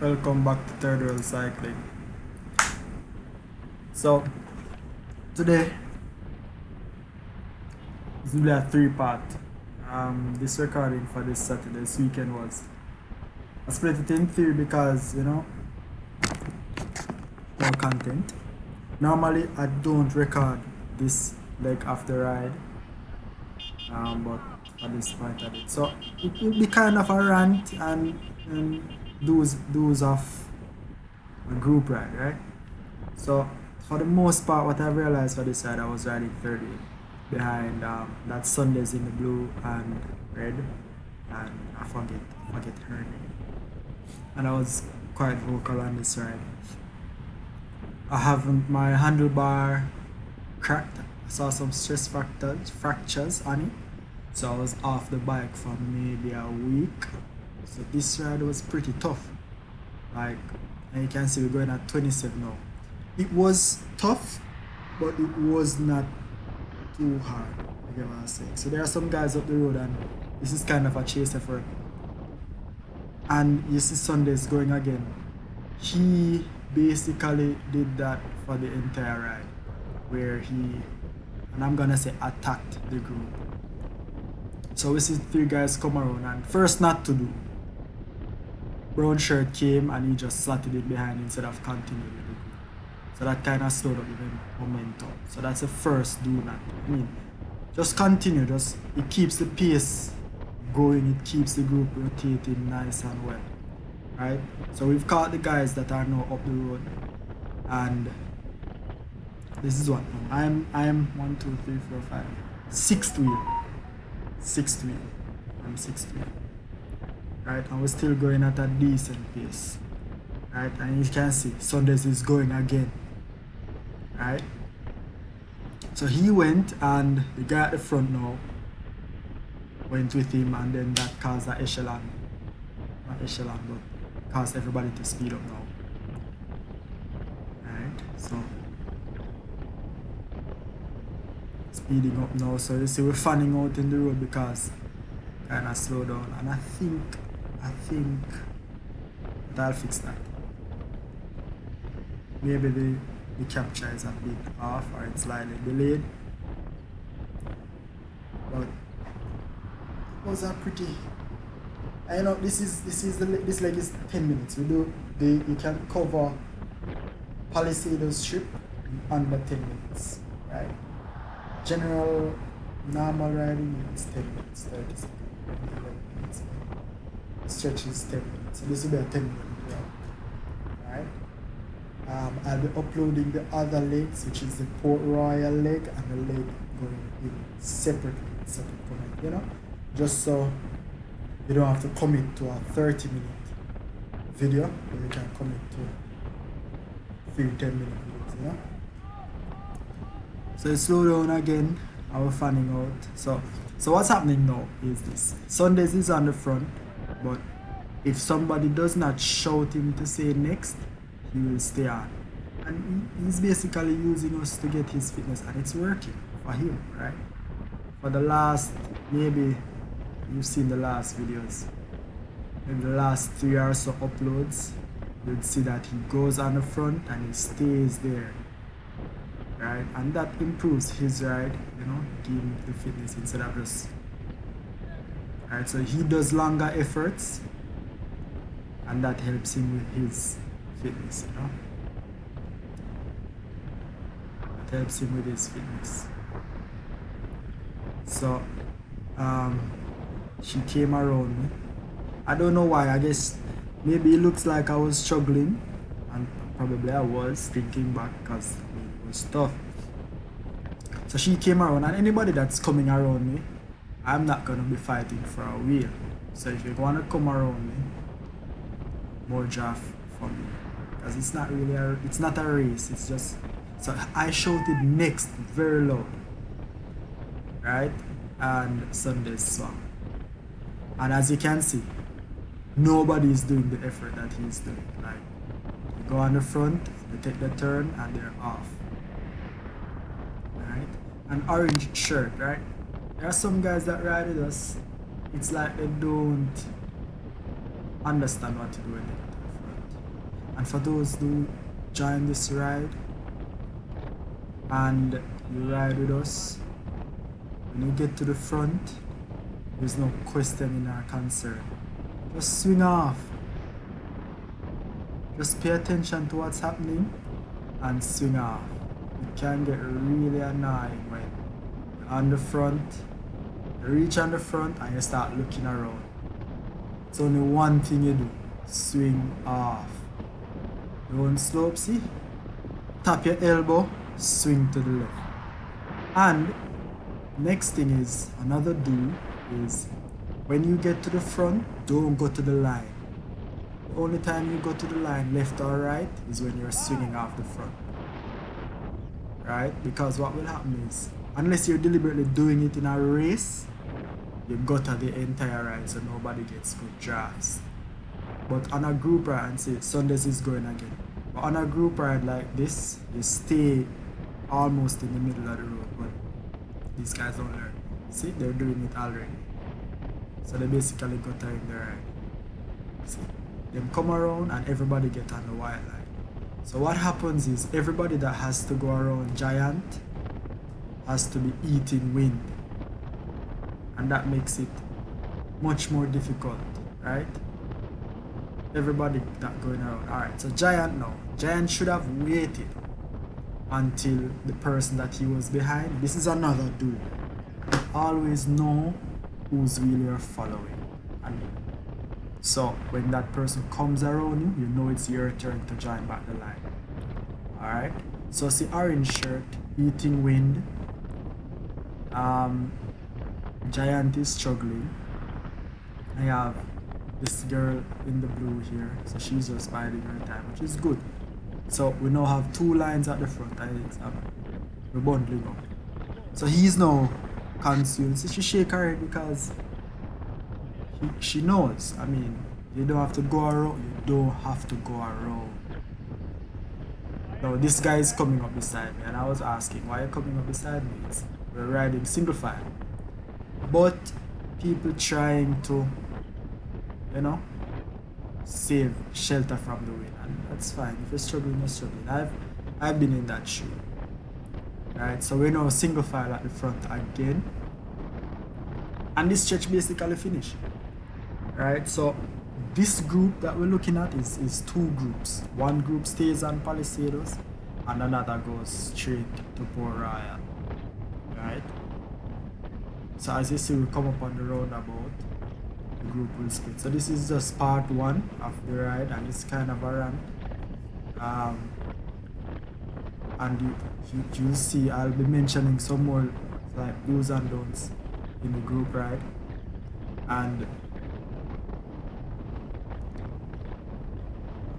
Welcome back to Third World Cycling. So today is will be a three-part. This recording for this Saturday, this weekend was I split it in three because more content. Normally I don't record this leg after ride, but for this part of it, so it will be kind of a rant and do's of a group ride, right? So for the most part, what I've realized for this ride, I was riding 30 behind that Sundays in the blue and red, and I forget her name, and I was quite vocal on this ride. I haven't my handlebar cracked. I saw some fractures on it, so I was off the bike for maybe a week. So this ride was pretty tough. Like, and you can see we're going at 27 now. It was tough, but it was not too hard. I get what I'm saying. So there are some guys up the road, and this is kind of a chase effort. And you see Sundays going again. He basically did that for the entire ride, where he, and I'm gonna say, attacked the group. So we see three guys come around, and first not to do, brown shirt came and he just slotted it behind instead of continuing with the group. So that kind of slowed up even momentum. So that's the first do not. I mean, just continue. It keeps the pace going. It keeps the group rotating nice and well, right? So we've caught the guys that are now up the road, and this is what I am 1, 2, 3, 4, 5, sixth wheel. I'm sixth wheel, right? And we're still going at a decent pace, right? And you can see Sundays is going again, right? So he went, and the guy at the front now went with him, and then that caused not echelon, but caused everybody to speed up now, right? So speeding up now. So you see we're fanning out in the road because kind of slow down, and I think that'll fix that. Maybe the capture is a bit off, or it's slightly delayed, but it was a pretty. I know this leg is 10 minutes. You can cover Palisades strip in under 10 minutes, right? General normal riding is 10 minutes, 30 seconds, 11 minutes. Stretch is 10 minutes, so this will be a 10-minute ride, right? I'll be uploading the other legs, which is the Port Royal leg and the leg going in separate comment, just so you don't have to commit to a 30-minute video, but you can commit to 3 10-minute videos, So slow down again, and we're fanning out. So what's happening now is this. Sundays is on the front, but if somebody does not shout him to say next, he will stay on. And he's basically using us to get his fitness, and it's working for him, right? For the last, maybe you've seen the last videos, maybe the last 3 or so uploads, you'd see that he goes on the front and he stays there, right? And that improves his ride, give him the fitness instead of just, right? So he does longer efforts, and that helps him with his fitness, That helps him with his fitness. So she came around me. I don't know why. I guess maybe it looks like I was struggling, and probably I was, thinking back, because it was tough. So she came around, and anybody that's coming around me, I'm not gonna be fighting for a wheel. So if you wanna come around me, more draft for me, because it's not a race. It's just, so I shouted next very loud, right? And Sunday's swam, and as you can see, nobody is doing the effort that he's doing. Like, they go on the front, they take the turn, and they're off, right? An orange shirt, right? There are some guys that ride with us, it's like they don't understand what to do when they get to the front. And for those who join this ride and you ride with us, when you get to the front, there's no questioning or concern. Just swing off. Just pay attention to what's happening and swing off. It can get really annoying when you're on the front, you reach on the front and you start looking around. It's only one thing you do, swing off. Don't slope, see? Tap your elbow, swing to the left. And next thing is, another do is, when you get to the front, don't go to the line. The only time you go to the line, left or right, is when you're swinging off the front. Right? Because what will happen is, unless you're deliberately doing it in a race, you gutter the entire ride so nobody gets good drafts. But on a group ride, and say Sundays is going again. But on a group ride like this, you stay almost in the middle of the road. But these guys don't learn. See, they're doing it already. So they basically guttering the ride. See, them come around and everybody get on the white line. So what happens is everybody that has to go around Giant has to be eating wind. And that makes it much more difficult, right? Everybody that going around. Alright, so Giant now. Giant should have waited until the person that he was behind. This is another do. Always know whose wheel you're following. And so when that person comes around you, you know it's your turn to join back the line. Alright, so see orange shirt, eating wind. Giant is struggling. I have this girl in the blue here, so she's just biding her time, which is good. So we now have two lines at the front, and we're bundling up. So he's now consumed. So she shake her head because she knows. I mean, you don't have to go around. You don't have to go around. Now this guy is coming up beside me, and I was asking, why are you coming up beside me? We're riding single file. But people trying to, you know, save shelter from the wind, and that's fine. If you're struggling, you're struggling. I've been in that shoe. Right, so we're now single file at the front again, and this stretch basically finished. Right, so this group that we're looking at is two groups. One group stays on Palisados and another goes straight to Port Royal. Right, so as you see, we come up on the roundabout, the group will split. So this is just part one of the ride, and it's kind of a rant. And you see, I'll be mentioning some more like do's and don'ts in the group ride. And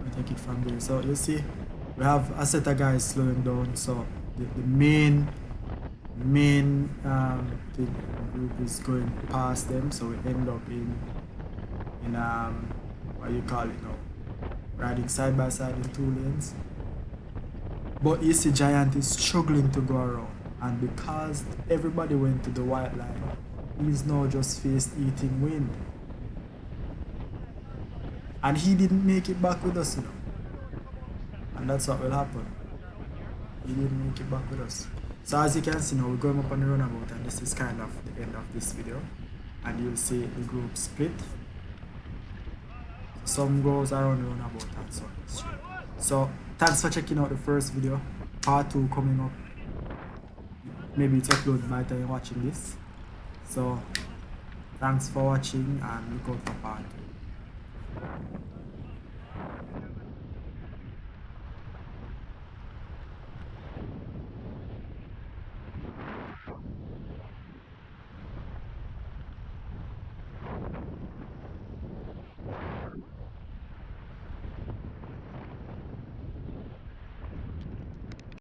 I'll take it from there. So you see, we have a set of guys slowing down. So the main thing, the group is going past them. So we end up in what you call it now, riding side by side in two lanes. But you see, Giant is struggling to go around, and because everybody went to the white line, he's now just faced eating wind. And he didn't make it back with us, you know. And that's what will happen. He didn't make it back with us. So as you can see now, we're going up on the runabout, and this is kind of the end of this video. And you'll see the group split. Some goes around the runabout and some straight. So thanks for checking out the first video. Part 2 coming up. Maybe it's uploaded by the time you're watching this. So thanks for watching, and look out for part 2.